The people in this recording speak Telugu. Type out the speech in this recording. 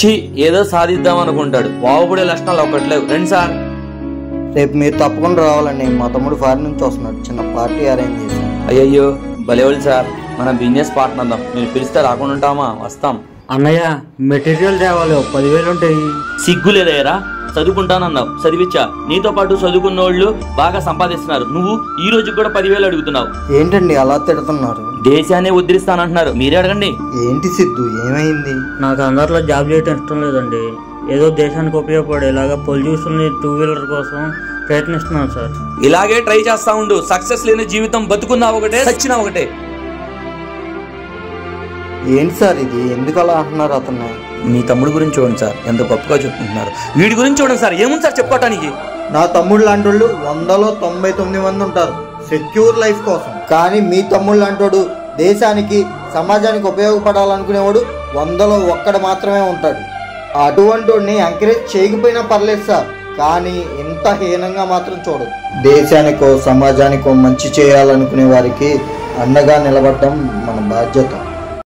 ఛీ, ఏదో సాధిద్దాం అనుకుంటాడు. బాగుపడే లక్షణాలు ఒకట్లేవు. రండి సార్. రేపు మీరు తప్పకుండా రావాలండి. మా తమ్ముడు ఫారిన్ నుంచి వస్తున్నాడు. చిన్న పార్టీ అరేంజ్ చేశాను. అయ్యయ్యో భలేవాళ్ళు సార్, మన బిజినెస్ పార్ట్నర్ అందాం. మీరు పిలిస్తే రాకుండా ఉంటామా? వస్తాం. అన్నయ్య మెటీరియల్ తేవాలి, 10,000 ఉంటాయి. సిగ్గు లేదయ్యరా? చదువుకుంటానన్నావు, చదివించా. నీతో పాటు చదువుకున్న వాళ్ళు బాగా సంపాదిస్తున్నారు. నువ్వు ఈ రోజు కూడా 10,000 అడుగుతున్నావు. ఏంటండి అలా తిడుతున్నారు? దేశాన్ని ఉద్ధరిస్తానంటున్నారు, మీరే అడగండి. ఏంటి సిద్ధు, ఏమైంది? నాకు అందరిలో జాబ్ చేయటం ఇష్టం లేదండి. ఏదో దేశానికి ఉపయోగపడేలాగా పొల్యూషన్ 2-వీలర్ కోసం ప్రయత్నిస్తున్నాను సార్. ఇలాగే ట్రై చేస్తా ఉండు. సక్సెస్ లేని జీవితం, బతుకున్నా ఒకటే, చచ్చినా ఒకటే. ఏంటి సార్ ఇది, ఎందుకు అలా అంటున్నారు అతన్ని? మీ తమ్ముడు గురించి చూడండి సార్, ఎంత గొప్పగా చెప్తుంటున్నారు. వీడి గురించి చూడండి సార్, ఏముంది సార్ చెప్పుకోవటానికి? నా తమ్ముడు లాంటి వాళ్ళు 100లో 99 మంది ఉంటారు సెక్యూర్ లైఫ్ కోసం. కానీ మీ తమ్ముడు లాంటోడు దేశానికి సమాజానికి ఉపయోగపడాలనుకునేవాడు 100లో 1 మాత్రమే ఉంటాడు. అటువంటి వాడిని ఎంకరేజ్ చేయకపోయినా పర్లేదు సార్, కానీ ఇంత హీనంగా మాత్రం చూడదు. దేశానికో సమాజానికో మంచి చేయాలనుకునే వారికి అండగా నిలబడటం మన బాధ్యత.